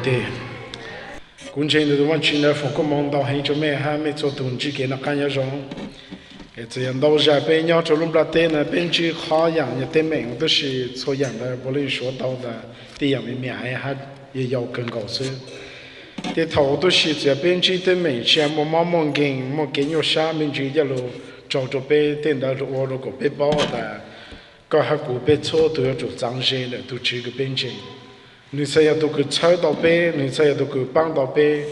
的。古前的往去呢，放个忙到很久没还没做东西给那干要用。这样到下边要做弄不得呢，边去好样也得命都是错样的，不能说到的，这样的面还也要更高深。这头都是这边去的命，像我妈妈跟我跟有下面去一路照着背，等到我如果背包的，搞下古背错都要做脏些的，都去个边去。你才要都个踩到背，你才要都个绑到背，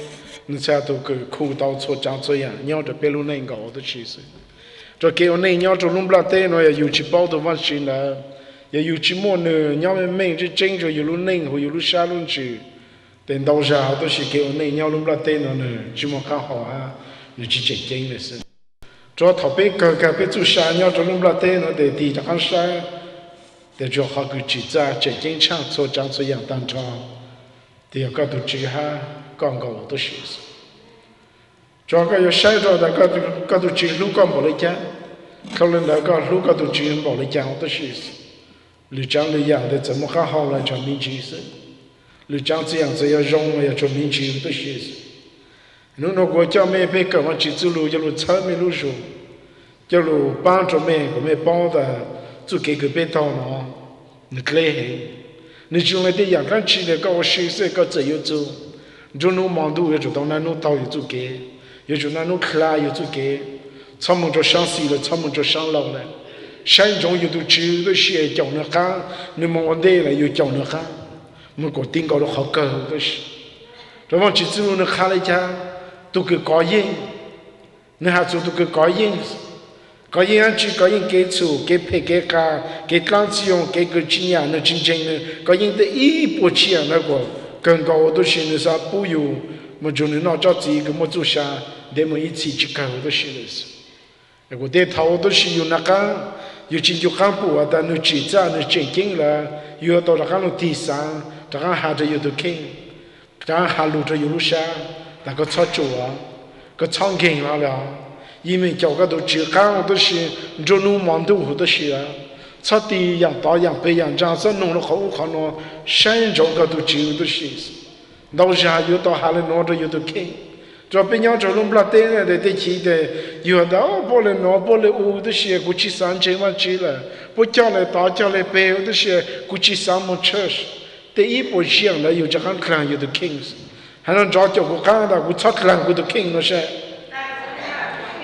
你才要都个裤到错长这样，鸟着背路能搞的其实。这给我那鸟着弄不了带呢，有去包的往去呢，也有去摸呢，鸟们每只整着有路能和有路下路去，等到时候都是给我那鸟弄不了带呢，只么看好啊，你去正经的事。这头背个被做山鸟着弄不了带呢，得地着看山。แต่จะหากุจิตาจะยิ่งช่างโซจังโซอย่างต่างทางเดี๋ยวก็ดูจีฮะก็งงตัวสิ่งจอก็อยู่ใช้ตัวแต่ก็ดูจีลูกก็บอกเลยจ้าเขาเล่นแล้วก็ลูกก็ดูจีบอกเลยจ้าตัวสิ่งหรือจังหรืออย่างเดี๋ยวจะมุ่งข้าวเลยจะมีจีสิหรือจัง这样子要用要จะมีจีตัวสิ่งนู้นก็จะไม่ไปกับว่าจีจุลูจะรู้ช้าไม่รู้สูจะรู้บ้านจะไม่ก็ไม่ป้องแต่做给个别套呢，你可以，你将来的阳光起来，搞水色搞自由走，就弄忙都要做到那弄到要做给，要做那弄克拉要做给，他们就上西了，他们就上老了，山中有都知都是叫那干，你忙的了又叫那干，我个顶高都好高都是，这往去走那看了一下，都个高音，你还做都个高音。có những chuyện có những cái chủ cái phải cái căn dụng cái chuyện nhà nó chính chính nó có những cái ý bộ chuyện nó có cần có đó là nó sao bù yêu mà chúng nó cho gì cái một chút sao để mà ít chỉ cái đó là cái để thâu đó là yêu nãy cái yêu chính yêu căn bù à ta nó chỉ ra nó chính chính là yêu đó là cái nó tí sáng đó là hai đứa yêu được kinh đó là hai lũ yêu lúc sao là có操作啊có唱经了因为教个都只看都是做农忙都好多事啊，草地养大养肥养长，这弄了好看咯，山上个都只有都是，到时候有到下来拿着有都看，这边养着弄不了带了的得起的，有的不来拿不来乌都是估计3000万起了，不叫来大叫来背都是估计3万车，第一步想了有这样看有都看，还能找叫我看到我操看我都看那是。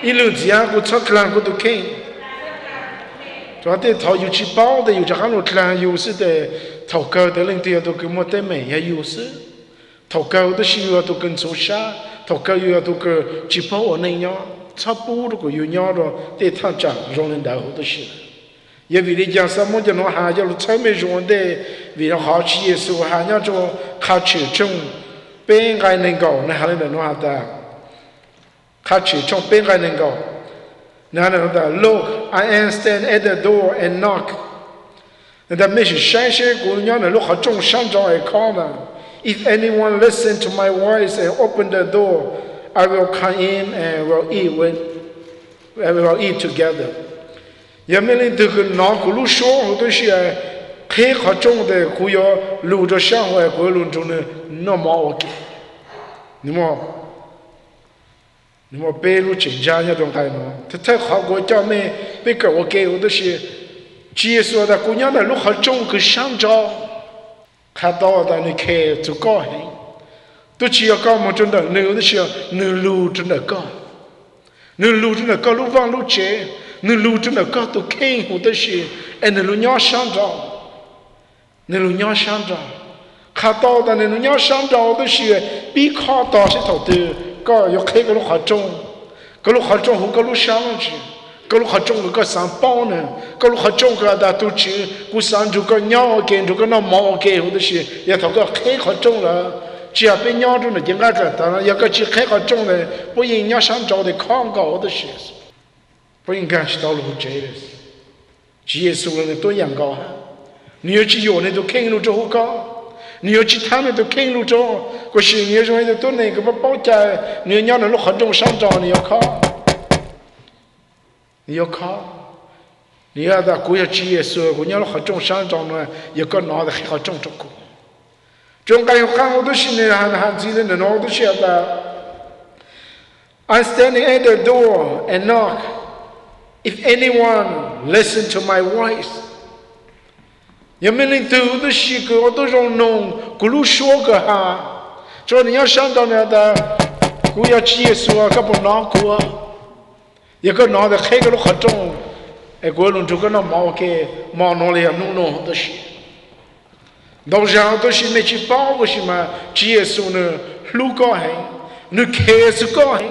一路这样我操看我都看，主要的头有去包的，有这样路看有时的头高的领导都跟我的美也有时，头高的是要都跟做啥，头高又要都跟去包我那样，差不多个有样了，得他讲让人家好多事。也为了讲什么叫那还叫草莓种的，为了好吃也是还要做好吃种，别个能够那还能那还的。他去从边个能够，那那个 Look, I am stand at the door and knock。那他没是山些姑娘的路好重山上来看的。If anyone listen to my voice and open the door, I will come in and will eat together。也没人这个拿个路说，好多是很好重的，故要路着上外国路中的那么 OK， 你么？你么背路真家那种开喏，他太好过叫咩？别个我给我都是，接说的姑娘的路好重个上招，看到的你开就高兴，都只要高么真的，你有的时候你路真的高，你路真的高路往路接，你路真的高都看我的是，哎你路鸟上招，你路鸟上招，看到的你路鸟上招的是比看到是头的。ก็ยกให้ก็ลูกขจงก็ลูกขจงหูก็ลูกช้างจีก็ลูกขจงก็สามป้อนเนี่ยก็ลูกขจงก็ดาตุจีกูสามจูก็ย่อเกณฑ์จูก็น้องมอเกณฑ์หูตัวสิอย่าทำก็ให้ขจงละจีอาเป็นย่อตัวเนี่ยยังไงก็แต่ละอย่าก็จีให้ขจงเลย不应该上招的看高的事不应该是到路这的จี耶稣呢多样高哈你要去有呢都看路之后高你要去他们都看路中，可是你说的都那个不包家，你要那路很重上招，你要靠，你要靠，你要的古要职业说，我要路很重上招呢，有个拿的还好重着过，中间有看我都是呢，还记得呢，我都晓得。I'm standing at the door and knock. If anyone listen to my voice, 人们的头都是个，我都让弄，咕噜说个哈，说你要上到那的，我要接受啊，可不拿过啊，一个拿的黑个都很重，哎，过龙就跟那毛给毛拿来弄都是，到时候都是没去包个什么接受呢，路高黑，你开始高黑。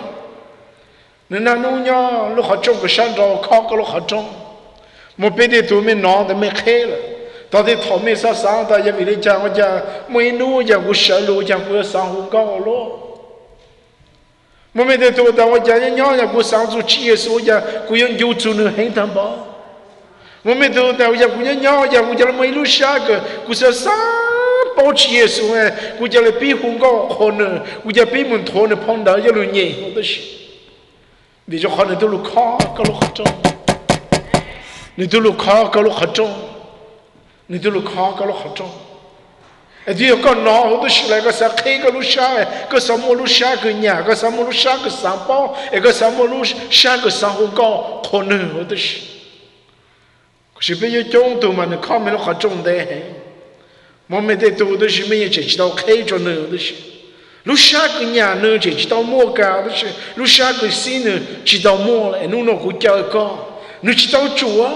你那弄呀，路好重个山着，靠个路好重，我别的都没拿的没开了，到底他们上上的也为了讲我讲没弄讲我山路讲我要上红高了，我没得多的我讲人家我上住接受讲我要有住那很淡薄，我没得的我讲我人家讲我讲没路下个我说啥包接受哎，我讲了比红高可能我讲比门头呢碰到一轮年我都是。你就可能都路卡个路很重，你都路卡个路很重，你都路卡个路很重。哎，这个拿好多是来个啥开个路下哎，个什么路下个伢，个什么路下个三包，哎个什么路下个三红高，可能好多是。可是被一种都嘛，你看没路很重的，我们得多的是没有知道开着呢的是。路下个伢呢，就知道么干的是；路下个心呢，知道么了。侬那个叫个，你知道做啊？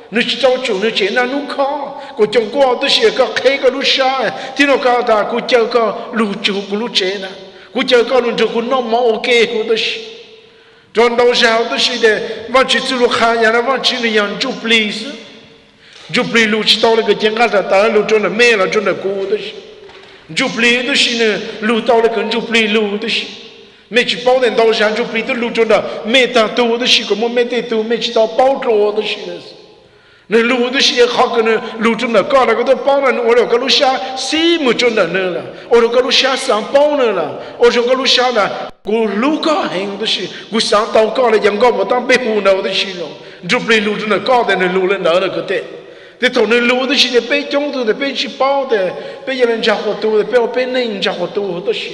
你知道做，你见那路靠，我讲过都是个开个路下，听到讲他，我叫个路做个路见呢，我叫个路做个那么 OK 个都是。转到时候都是的，往去走路看呀，那往去那样做 please， 做 please 路知道那个健康的，当然路做的没了，做的过都是。就不离都是呢，路到了跟就不离路都是，没去包人到上就不离的路中的，没当多的是个么没得多，没去到包着的是的，那路的是好个呢，路中的搞那个都包了，我那个路下谁没中的呢了，我那个路下上包了了，我那个路下呢，我路搞很的是，我上到搞了，人搞不当被糊弄的是了，就不离路中的搞的那路了那个的。这同人路的是被中途的被去包的，被人家好多的，被我被人家好多的些。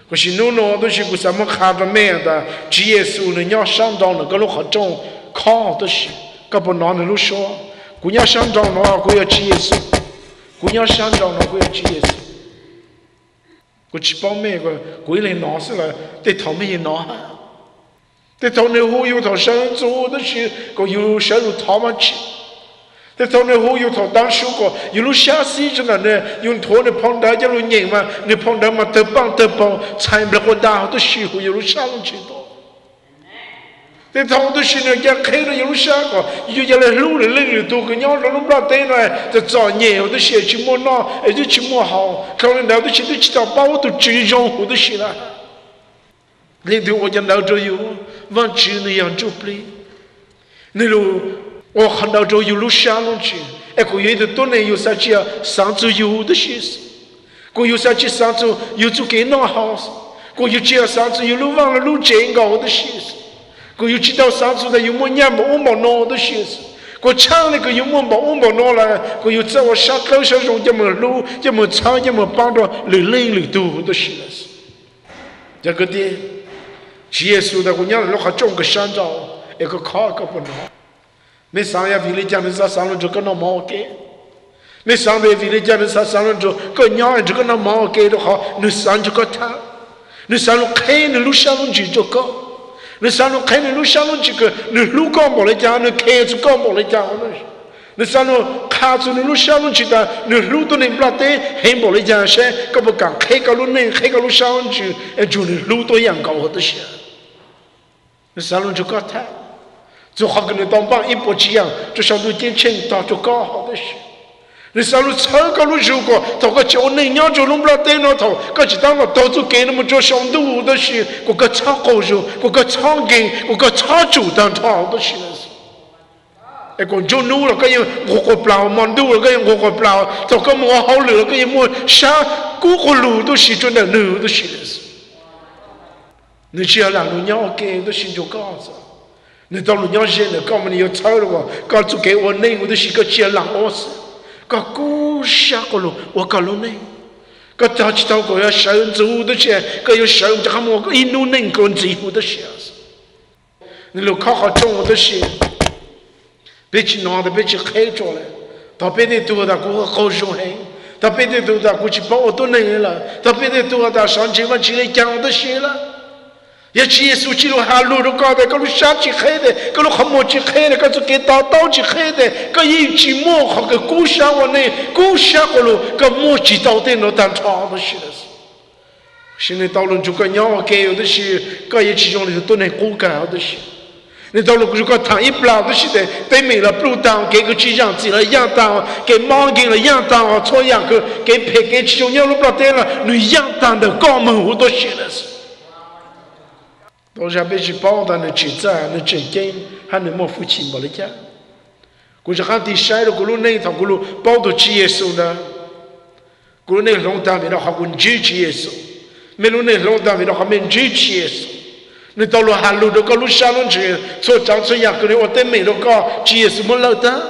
可是侬侬都是个什么看着没的，职业数呢要上到那个路好重，靠的是，个不拿那路说，姑娘上到那个要职业数，姑娘上到那个要职业数，我去包没个，过来拿死了，得他们也拿，得他那户有他生做的是个有收入他们去。แต่ตอนนี้หูอยู่ทอดังชุกก็อยู่รู้ชาซีจนเนี่ยยุ่งทอเนี่ยพองได้จะรู้ยังมาเนี่ยพองได้มาเติบปังใช้เปลือกดาวตัวชิวอยู่รู้ชาลงชิโตแต่ทองตัวชิเนี่ยยังเคยอยู่รู้ชาก็อยู่จะเลยรู้เลยเลยตัวก็ย้อนรู้ปลาเต้นเลยจะจ่อเหนียวตัวชิชิมัวน้อไอ้ตัวชิมัวหาวเขาเนี่ยดาวตัวชิตัวชิตาเป้าตัวจีจงหูตัวชิละเรื่องที่ว่าจะดาวตัวอยู่วันจีเนี่ยยังจุบลีนี่รู้我看到这有路下龙去，哎，我有的多年有啥子啊？上周有的些事，我有啥子上周有做给弄好事，我有知道上周有路忘了路见高的些事，我有知道上周的有么年么我么弄的些事，我唱那个有么我么弄了，我有在我上高上中这么路这么唱这么帮着累累多的些事，这个的，耶稣的我娘老还种个山照，一个卡个不弄。没上呀，为了讲的啥上了就跟那毛给，没上的为了讲的啥上了就跟娘就跟那毛给的好，你上就个他，你上了开你路上龙去就个，你上了开你路上龙去个，你路刚没来讲，你开就刚没来讲了，你上了开住你路上龙去的，你路都能不拉得，还没来讲些，个不讲开个路能开个路上龙去，哎，就你路都一样高的些，你上了就个他。就好跟你当帮一波这样，就上路点钱到就搞好的事。你上路超个路如果到个叫那娘就弄不了对那头，个只当我到处给那么做上路的事，我个超高手，我个超给，我个超主当超的事了。哎，我就弄了个人我个不了，忙弄了个人我个不了，到个么好了个人么啥个个路都是做那路的事了。你只要让路娘给的事就搞着。你到路娘现在，搞么你要操了我，搞出给我内我都是个接浪我是，搞故下个路我搞路内，个早起到个要手做的些，个有手就还么个一路能够几乎的些，你路考好中的些，别去拿的别去黑着了，到别的多的过好受黑，到别的多的过去包都能了，到别的多的上千万起来讲的些了。也去耶稣基督哈路都搞的，个路下去黑的，个路很莫去黑的，个就给刀去黑的，个一去莫好个故乡我呢，故乡个路个莫去刀的那当长的是的是。现在到了就个鸟给有的是，个也其中的都能顾搞的是。你到了就个躺一不老的是的，对面了不当给个几样子了样当，给猫给了样当，错样个给配给其中鸟都不得了，你样当的高门户都是的是。到下边去包的那记载，那证件还能么付钱没得家？估计喊第三了，咕噜那一套咕噜包到去耶稣呢，咕噜那龙当面的还滚支持耶稣，没路那龙当面的还没支持耶稣。你到了哈路的个路下路去，所长这样个人我对没了个去耶稣么老的，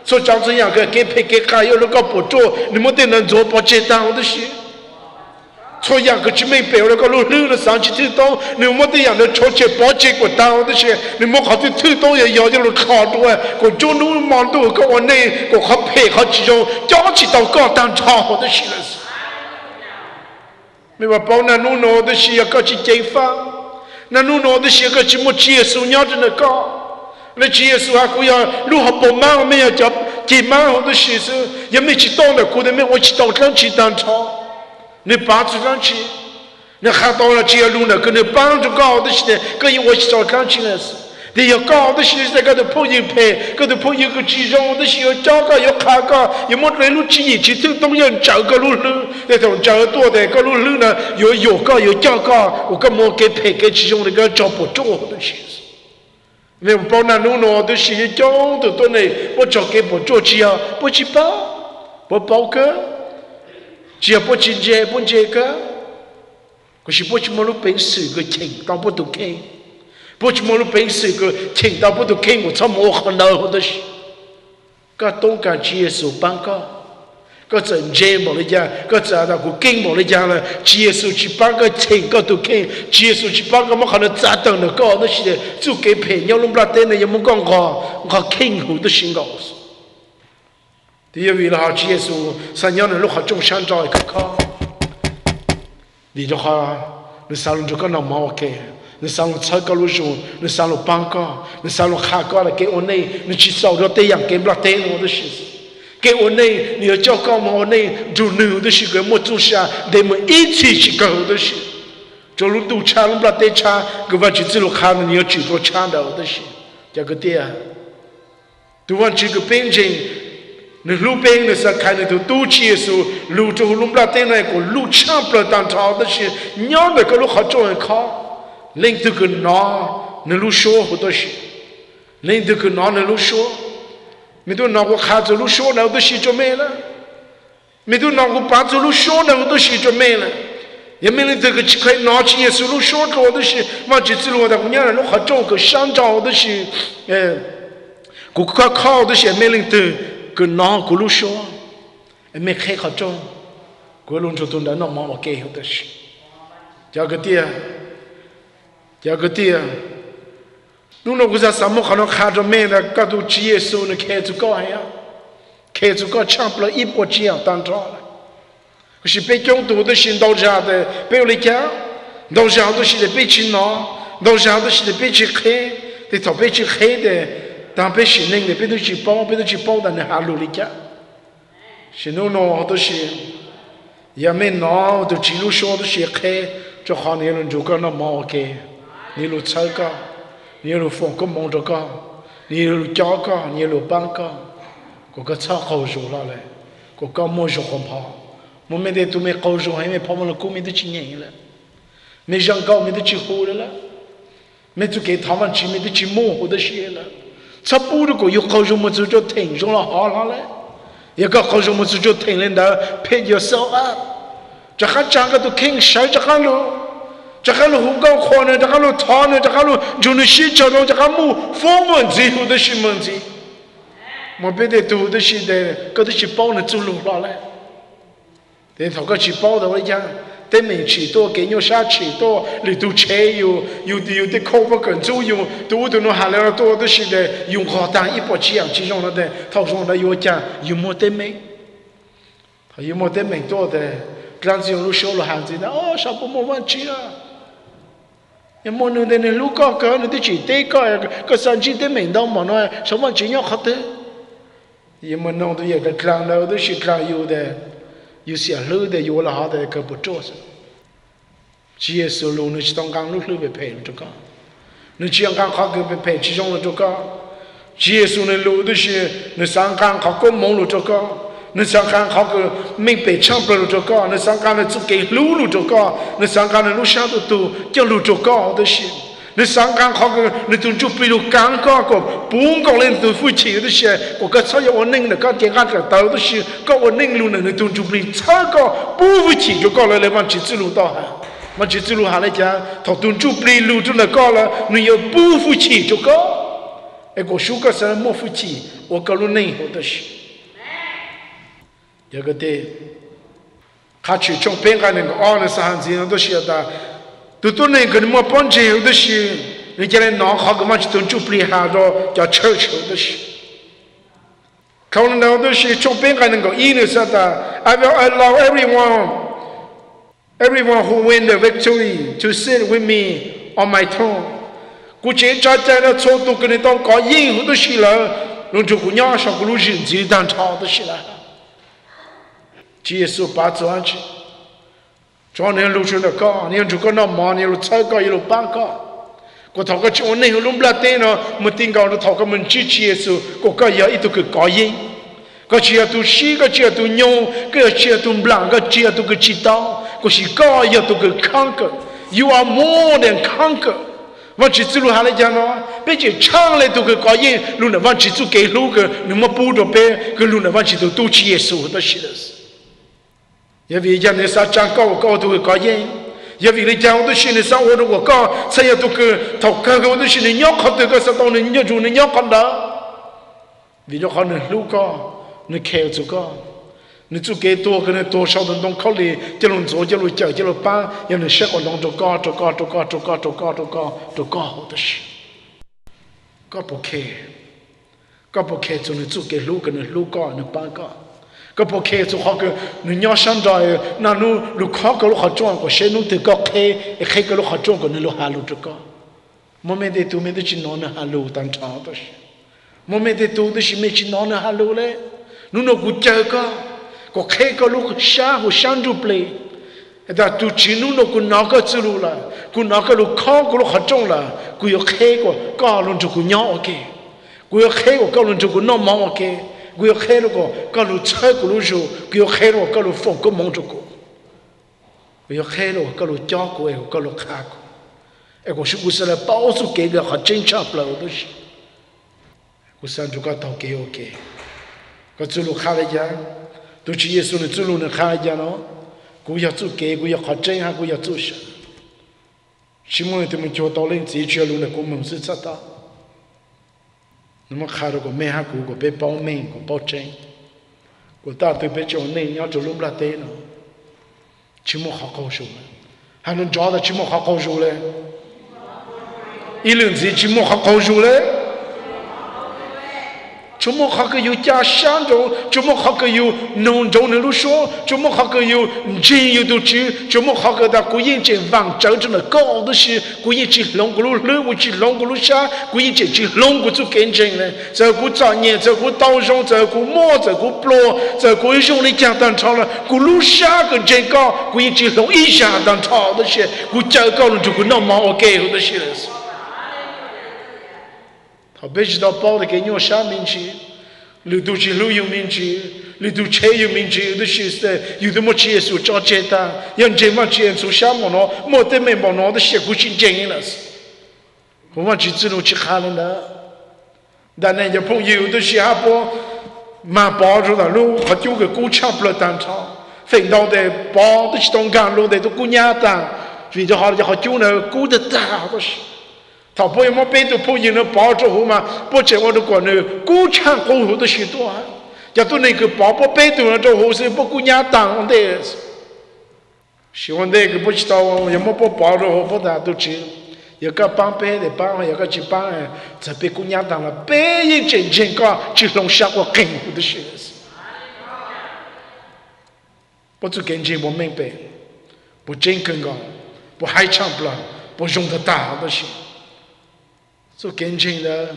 所长这样个给配给还有那个不做，你们得能做不接当的事。错样个去没表了个路路了上去推动，你没得样的错切包结果当的些，你没好的推动也要就考多啊，个中路忙多个我那个好配合其中，交起到高当超的些了是。没话包那路挪的些要搞去解放，那路挪的些个去没接受鸟子的搞，那接受还可要路好不忙没有叫解忙好的些是，也没去当的，过得没我去到上去当超。你帮助上去，你喊到了这路呢，跟你帮助搞的些，跟你我去找上去了是。你要搞的些在个头朋友陪，个头朋友个集中的些要找个要看个，要么来路去一起都东要找个路路，那种找多的个路路呢，有个有找个，我个么给陪给其中那个找不着的些。你包那路呢的些找的多呢，我找给不着去啊，不去包，不包个。只要不进阶不这个，可是不去马路本事个听到不都听，不去马路本事个听到不都听，我操我很恼的是，个东家接受办个，个真接冇得讲，个咋的个跟冇得讲了，接受去办个听个都听，接受去办个么可能咋等的个那些的，就给陪鸟弄不拉等的也冇讲我听好的心高。第一位了哈，耶稣三年的路哈中山找一个靠，你就哈，你上路就个那毛给，你上路车个路上，你上路帮个，你上路下个了给我内，你去找着对样给不了对我的事，给我内，你要叫个我内，就你的事个莫做下，你们一起去搞的事，走路都差路不了对差，个话就走路看了你要去做差的的事，这个对啊，都往这个边境。你路边的时候看那头都接受，路就路不拉点那个路抢不了当朝的是，鸟那个路好找人靠，领头个拿那路说好多事，领头个拿那路说，没都拿过看着路说那都事就没了，没都拿过把着路说那都事就没了，也没人这个去块拿起也是路说着的是，嘛就是路的，伢人路好找个想找的是，个块靠的是没人得。个拿个路说，没开好中，个路就都那那妈妈给好的是，这个爹，这个爹，侬那个啥什么可能看着没呢？个都职业手呢开出高呀，开出高抢不了一波这样当着了，可是被中毒的心到家的，被我来讲，到家都是被去拿，到家都是被去开，得找被去开的。但被信任的，别都去包，别都去包的那哈路里家，是侬喏都是，也没拿，都记录说都是开，就好你人就讲那毛给，你路车个，你路放个忙着个，你路交个，你路办个，个车好做了嘞，个没做很跑，我们的都没好做，还没跑完了，够没得去年了，没想搞没得去活了，没就给他们去没得去模糊的些了。差不多个有好什么就就停上了好了嘞，一个好什么就停了的配就少啊，这还讲个都听谁这还路，这还路红高宽呢，这还路长呢，这还路就那些交通这还木风问题或者是问题，我别的多的是的，个都是包了走路了嘞，但头个去报道一样，对面去多给牛杀去多，里头车有的口不跟走有，都能下来多的是的，用好当一把这样其中了的，头上的有讲有没对面，有没对面多的，这样子用路修了汉子的，哦，啥不没问题啊。有冇能的路高高，你得去对高，个山区对面到么呢？什么钱要好的？有冇弄的也个看了都是看有的，有些路的有了好的可不做噻。只耶稣路你是当刚路路被赔了这个，你只要刚好个被赔其中了这个，只耶稣的路都是你上刚好个忙路这个。你上刚好个没被抢不了这个，你上刚的只给路这个，你上刚的路上都叫路这个的是，你上刚好个你都就比如刚刚个不讲人都付钱的是，我个车要我弄的个电话个到的是，个我弄路呢你都就比车个不付钱就搞了来往几次路到哈，往几次路下来讲，他都就比路就那搞了，你要不付钱就搞，哎我说个是没付钱，我搞了弄好的是。这个的，他去从边干那个那三子都晓得，都那个么帮助有的是，人家来拿好个嘛就就不厉害着，叫臭的是。可能那都是从边干那个意思晓得 ，I will allow everyone who win the victory to sit with me on my throne。估计在那错都跟你当搞任何的事了，弄这个伢上个路人就当吵的事了。耶稣把走上去，昨天路上的高，你如果那忙，你路踩高，一路搬高，我头个我那个路不拉电了，没听讲的头个门支持耶稣，我个要一头个高音，个只要都西，个只要都牛，个只要都冷，个只要都个知道，个是高要都个conquer，You are more than conquer。往基督路下来讲呢，并且唱来都个高音，路呢往基督给路个，你们不着别个路呢往基督都去耶稣的是的是。因为讲你啥讲高都会高音，因为你讲我都是你啥我都我高，才要都个头看个我都是你要看这个啥东西，你要做你要看的，为了看你路高，你开足高，你做给多个人多少的东考虑，这种做这种教这种班，要你学个弄做高好的事，高不开做你做给路个人路高你班高。个不开就好个，你要想到那路考个路好转个，谁弄得个开个路好转个，你路下路这个，我们的都没得去弄那下路当长的是，我们的都是没去弄那下路嘞，你那个这个开个路想就不来，但都只弄那个哪个之路了，个哪个路考个路好转了，个要开个高路这个鸟 OK， 个要开个高路这个那么 OK。我要开了个，搞路车个路手，我要开了搞路风个忙着个，我要开了搞路教个，搞路看个，哎，我是不是来包住给个好正常不了都是，我上就个到给 OK， 个走路看了讲，都是耶稣的走路能看了讲咯，我要做给，我要好正常，我要做啥？什么他们教导人自己去路呢？我们是知道。那么看到个没下个被保命个保证，个大对被叫你要走路不拉对呢，起码好高手了，还能找到起码好高手嘞，一轮子起码好高手嘞，起码好个有家乡中，起码好个有农中的路说，起码好个有真有都知，起码好个的古人这往真正的高的是古人这龙骨路路我这龙骨路下，古人这龙骨就跟真嘞，这古早年这古刀上这古毛这古布这古用的讲当朝了，古路下个真高，古人这龙一下当朝的是，古这高了就古那么 OK 的是。他不知道包的给你啥名字，你都是路有名字，你都车有名字，有的是的，有的么接受找接单，让这么接受啥么呢？没得没么呢的些古今经验了是，我们去走路去看了呢，但人家朋友有的是还不蛮包住的路，还丢个古墙不了单场，分到的包的是东港路的都古伢单，所以好了就好丢那古的大都是。他不要么背着朋友的包着后嘛，不见我的国内古场过后的许多啊，叫做那个宝宝背动了之后是不姑娘当的，喜欢那个不知道有没不包着后不大都知，有个帮背的帮，有个去帮哎，这被姑娘当了，背一整整个就弄下过更苦的事，不做跟进我明白，不真更高，不还唱不了，不用得大的事，做跟进的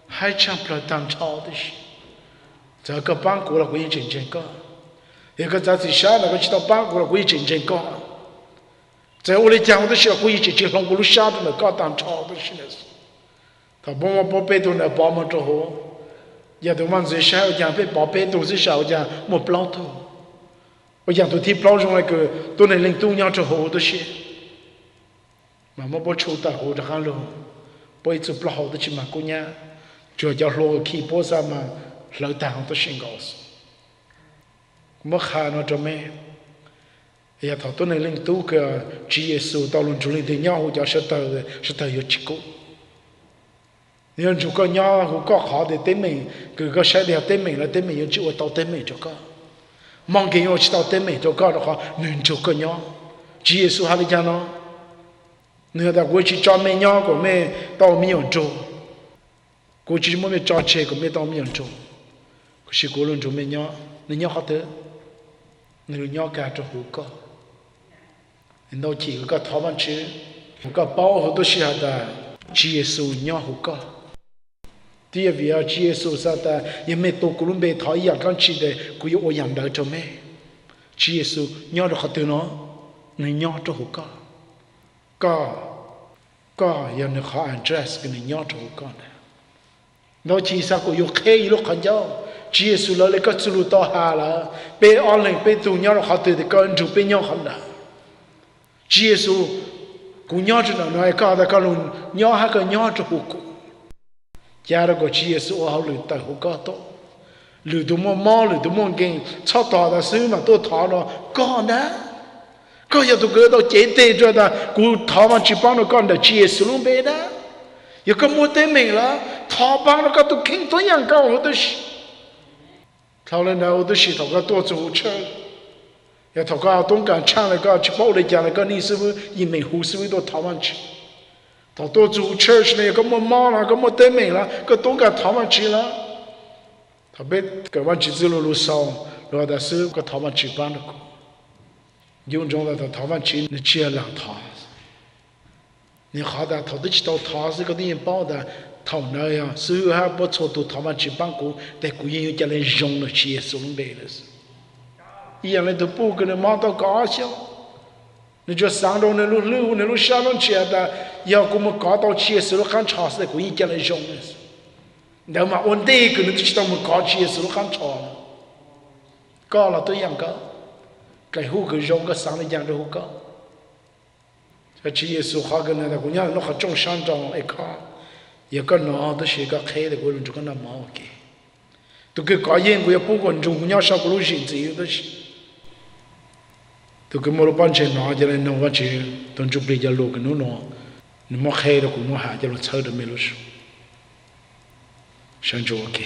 还唱不了当超的事。这个帮过了可以真正搞，一个在自下那个知道帮过了可以真正搞，在我来讲我的时候可以真正从我的下头那搞当超的事的是，他帮我把背动来帮我之后，也都往这下讲被把背动这下讲没不老头，我讲都替不老中那个都能领东阳之后的事，妈妈不抽大后的喊了，不一直不好的去嘛姑娘，就叫落去波上嘛。老当都先告诉，我看到这没，哎呀，他都能领多个职业手到论出来的鸟，我叫是到有几个。你看如果鸟我搞好的对面，个晒的对面了，对面有机会到对面就搞。忙给我去到对面就搞的话，能做个鸟，职业手还得讲呢。你看他过去找美鸟，个没到没有做，过去我们找车个没到没有做。可是过轮中没鸟，你鸟好得，你鸟干着好高，你到几个台湾去，我个包好多时候的，接受鸟好高。第一位啊，接受啥的，也没到过轮被他一样刚去的，可以我养到着没，接受鸟着好得呢，你鸟着好高要你好 address 跟你鸟着好高的，那其实个有开一路看着。接受了那个走路到下了，被安人被东鸟了好多的个人就被鸟很了。接受姑娘知道那搞的个龙鸟还个鸟着好过，加了个接受我好累得好搞到，累都没忙累都没跟，吵大的手嘛都塌了，搞呢？搞也都搞到简单着的，古他们去帮着搞的接受了没的，有个没得没了，他帮着搞都肯这样搞我都是。他们那我都是他个多做车，要他个东港唱那个去包来讲那个你是不是一门户是不是到台湾去？他多做车是那个么忙了，个么得没了，个东港台湾去了，他被个往去走路上，然后他是个台湾去办的个，用中了他台湾去你去两趟，你好的他都知道他是个人包的。头那样，所以还不错，都他们去办过，但古人又叫人用了些手没了是，一样的都不可能忙到高效，你就上到那路下到去的，要给我们搞到些手很长时间，古人叫人用的是，那么我那个人就知道我们搞些手很长了，搞了都一样搞，该后个用个上了讲都好搞，这些手好个那个姑娘弄好种上张一看。一个脑都是一个开的，我们这个那毛给，都给搞研究也不管中央上个路线只有的是，都给我们半天拿进来弄过去，等就别家路给弄弄，你们开的我们还叫了操的没了手，上就 OK。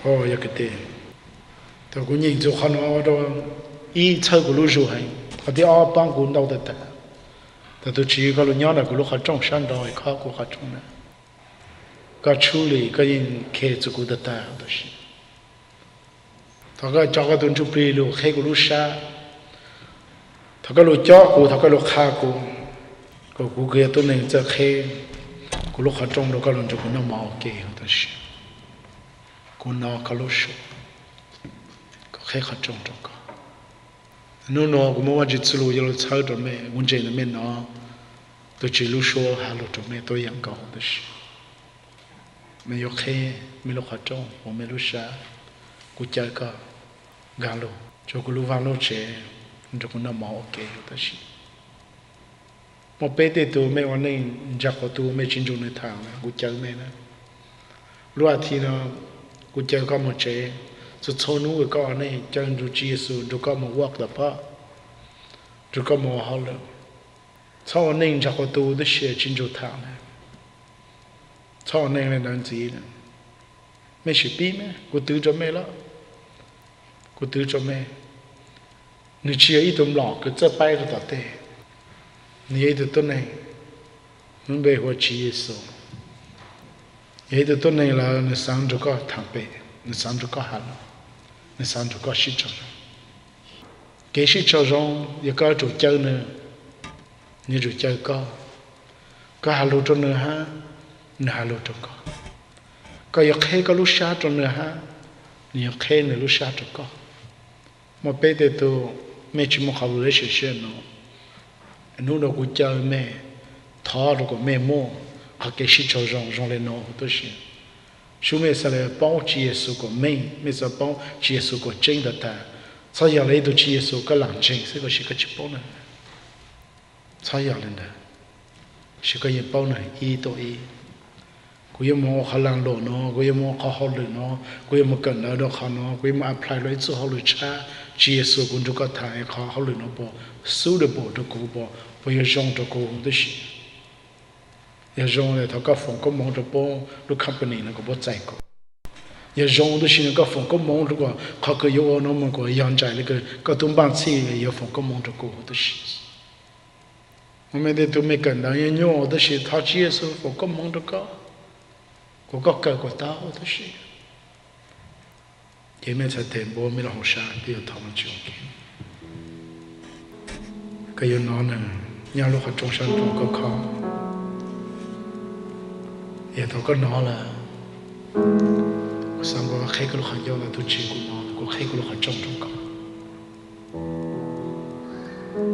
哦，一个对，都个人就看到这一操个路手还，他的二帮个闹得大。他都只有个鸟那个路还种山道，一看过还种呢。个处理个人开足够的大都是。他个找个东西背路开个路山，他个路脚过，他个路卡过，个个都能在开，个路还种了个路就个那毛给都是。个那个路手，个开还种这个。弄弄我们往这走路，要操着没，我这里面拿，都只路说还路着没，都一样高的是，没有开，没路滑中，我没路下，我家个，干路，就个路往路车，你这个那毛给的是，我背的都没往那，你家个都没清楚那趟了，我家没呢，路阿提呢，我家个么车。就从那个高呢，讲就接受，就搞么 work 的吧，就搞么好了。从那这个多的事情就谈了，从那来能接了。mẹ chỉ pi mẹ cô tư cho mẹ đó cô tư cho mẹ nếu chia ít tôm lọ cứ chấp bay rồi tao tê nếu từ tuần này muốn về hoa chi số nếu từ tuần này là nếu sáng cho có thằng bé nếu sáng cho có hạt nếu sáng cho có shit cho cái shit cho rong giờ có chủ chơi nữa như chủ chơi có hạt lúa cho nữa ha nữa hạt lúa cho có giờ khe có lúa sát cho nữa ha nhiều khe nữa lúa sát cho có một bé thì tôi mẹ chỉ một học lấy sự nó nó đâu cũng chơi mẹ thọ rồi của mẹ mua học cái gì cho rong lên nó tôi xin chúng mẹ sẽ là bảo chỉ số của mẹ sẽ bảo chỉ số của chính đó ta sau giờ lấy được chỉ số cái làm chính sẽ có sự cái chụp bảo này sau giờ lên đó sự cái bảo này ý tôi ýกูยังมองเขาลังโลเนาะกูยังมองเขาหลุดเนาะกูยังมองกันแล้วดอกเขาเนาะกูยังมา apply เลยสู้เขาหลุดช้าจีเอสกูจะก็ถ่ายเขาหลุดเนาะบ่สู้เดบ่ตัวกูบ่ยังจงตัวกูด้วยสิยังจงเลยเขาก็ฝงก็มองตัวบ่ลูก company นะก็บ่ใจกูยังจงด้วยสิก็ฝงก็มองตัวกูเขาก็อยู่เนาะมันก็ยังใจเลยก็ตุ้มบ้านซี่ยังฝงก็มองตัวกูด้วยสิมันไม่ได้ตัวไม่กันแล้วยังโย่ด้วยสิเขาจีเอสฝงก็มองตัวกูก็เกิดกูตาตัวสิยังไม่ชัดเจนบ่ไม่ละหัวชาที่จะทำมันจริงก็ยังนอนน่ะยาลูกเขาจงชันจงก็เขายังเขาก็นอนละสังก็ใครก็ลูกเขาย้อนละตัวจริงกูนอนกูใครก็ลูกเขาจงก็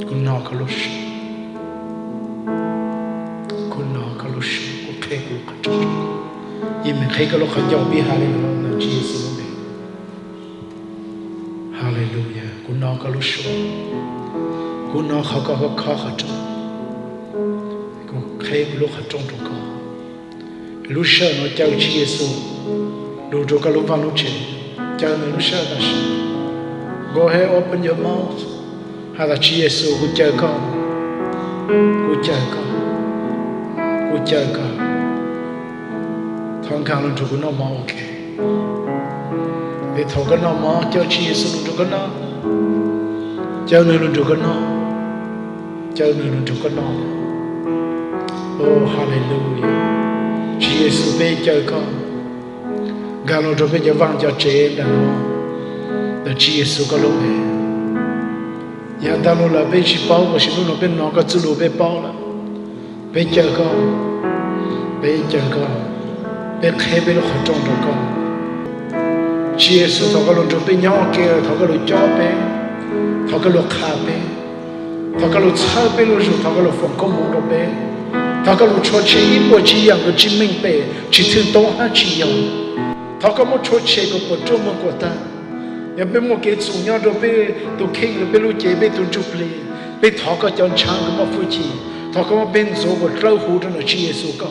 กูนอนก็รู้สึกกูนอนก็รู้สึกกูใครก็ลูกเขาจงยิ่งใครก็ลูกเขาย้อนไปหาเลยนะจีสุเมฮาเลลูยากูนอนก็รู้สึกกูนอนเขาก็เขาจงกูใครก็ลูกเขาจงก็รู้สึกเนาะเจ้าจีสุดูดูก็รู้ฟังรู้เชื่อเจ้าเนี่ยรู้สึกแต่สิ Go ahead open your mouth หาแต่จีสุกูเจอก็ทองคำเราถูกน้องมองโอเคเดี๋ยวถูกน้องมองเจ้าชีเยซูถูกน้องเจ้าเนื้อถูกน้องโอ้ฮาเลลูยาชีเยซูเป็นเจ้าก็การเราถูกเป็นเจ้าวังเจ้าเจนนะแต่ชีเยซูก็ลงไปยาดานุลาเป็นชีเป้าก็ชีนุนเป็นน้องก็จุลุเป็นเป้าละเป็นเจ้าก็เป็นใครเป็นลูกจงตัวก็ชีเยซูเขาก็ลงจงเป็นยอเกลเขาก็ลงจ่อเป็นเขาก็ลงขาเป็นเขาก็ลงช้าเป็นลูกเขาก็ลงฝนก็มองตัวเป็นเขาก็ลงชดเชยอีกว่าชีอย่างก็ชีมิ่งเป็นชีถึงต้องหาชีอย่างเขาก็มาชดเชยก็ปวดจ้วมันกว่าตาอย่าเป็นโมเกสูงยอตัวเป็นตัวเข่งหรือเป็นลูกเจเป็นตัวจุบลีเป็นเขาก็จนช้างก็มาฟูจีเขาก็มาเป็นโซ่ก็เล่าหูจนชีเยซูก็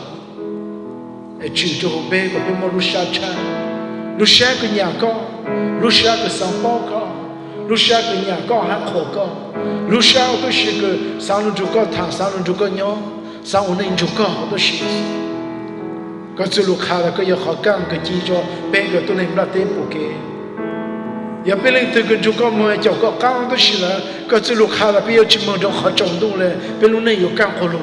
chỉ cho họ bé có bên mà lúc sáng cái nhà con lúc sáng cái sáng bao con lúc sáng cái nhà con hát khổ con lúc sáng tôi chỉ cái sáng lúc con thằng sáng lúc con nhớ sáng hôm nay lúc con tôi chỉ có sự lúc khác là cái giờ họ căng cái chi cho bên cái tôi nên là tên bộ kia giờ bên lên từ cái lúc con mới cho con căng tôi chỉ là có sự lúc khác là bây giờ chỉ muốn cho họ trồng đủเลยbên lúc này có căng khổ lắm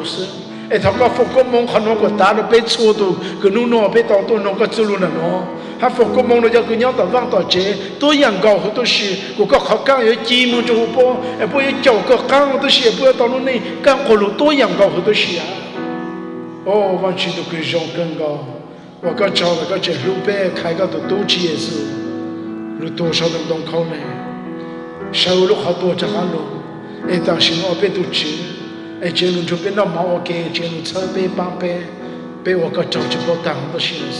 ไอ้ถ้าก็ฝกก็มองขนมก็ตาเราเป็นชัวตัวก็นู่นเป็นต่อตัวน้องก็จุลุน่ะเนาะถ้าฝกก็มองเราจะคือย้อนต่อว่างต่อเจตัวอย่างเก่าเขาตัวชีกูก็เขาก้างอยู่จีมึงจะหัวโป้ไอ้พวกเจ้าก็ก้างตัวชีพวกตอนนู้นนี่ก้างคนรู้ตัวอย่างเก่าเขาตัวชีอ่ะโอ้วันชีตัวคือจงกันก็ว่าก็เจ้าแล้วก็จะรู้เป้ใครก็ตัวชีเยซูรู้ตัวชาวตรงเขาเนี่ยชาวลูกเขาตัวจะกันลูกไอ้ต่างชิโนเป็นตัวชีไอ้เจ้าหนุ่มจะเป็นน้องมาโอเคเจ้าหนุ่มเธอเป็นปังเป็นว่าก็เจ้าจะบอกต่างตัวชีส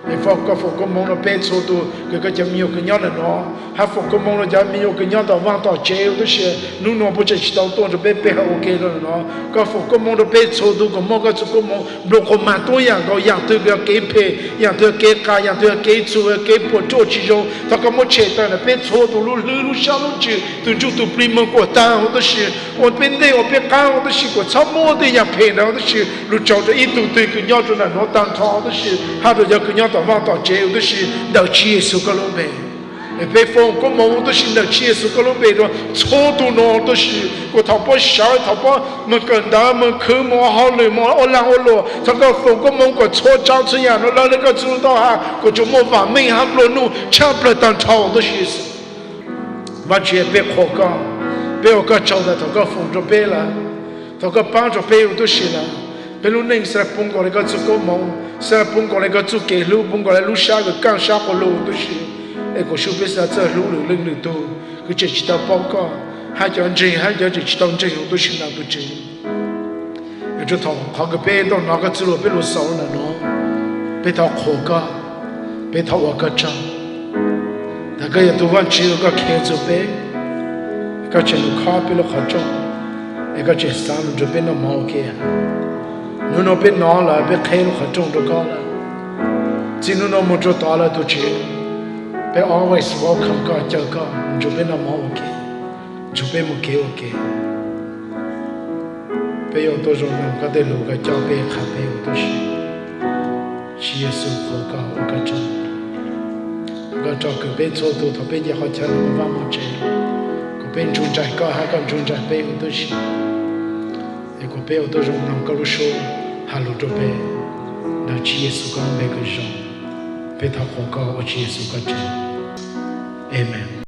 ไอ้ฝกก็มองเราเป็นโซตัวก็จะมีโอกาสย้อนเนาะถ้าฝกก็มองเราจะมีโอกาสย้อนต่อว่างต่อเจ้าตัวชีนู่นน้องผู้ชายชิดตัวจะเป็นโอเคแล้วเนาะก็ฝกก็มองเราเป็นโซตัวก็มองก็จะก็มองบล็อกมาตัวอย่างก็อย่างตัวก็เก็บเพอย่างตัวเก็บกายอย่างตัวเก็บชัวเก็บปวดโจชิโจถ้าก็มองเชื่อแต่เป็นโซตัวรู้ชาลุ้นจีตัวจุดตัวปริมกว่าตาตัวชี我边的我边干我都是过草木的样配的我都是路照着一肚对个鸟着那我当朝我都是他都要个鸟到往到街我都是到街手个路呗。被风过梦都是那接受个路被着，错都孬都是我淘宝小淘宝们跟他们科目好累么，我让我落，他个风过梦过错招这样，我那个知道哈，我就没法没哈落路，抢不了当朝的学生，完全被火高，被我个招的他个风着背了，他个帮着背我都是了。别路能是碰过来个做个梦，是碰过来个做给路，碰过来路下个刚下个路都是。个手边上这路路路多，个这知道报告，还叫真，还叫这知道真，我都是那不真。这套他个别到哪个走路别路少了喏，别他火个，别他我个张，那个也都往只有个开走呗，个这路卡别路好重，一个这三路这边那毛给啊，侬那边拿了别开路好重就高了，只侬那么着大了都去。But always welcome God, tell God, Jobe na mo okay, Jobe mo ke okay. But yo to jong nam ka de lo ka chao be kha be yo to shi. Chi Yesu ho ka ho ka cha. Ka cha ke be cho to to be ji ha cha no va mo che. Ko be chung chai ka ha ka chung chai be yo to shi. E ko be yo to jong nam ka lo sho ha lo to be. Na Chi Yesu ka me ka jong. Pe ta ho ka o Chi Yesu ka cha. Amen.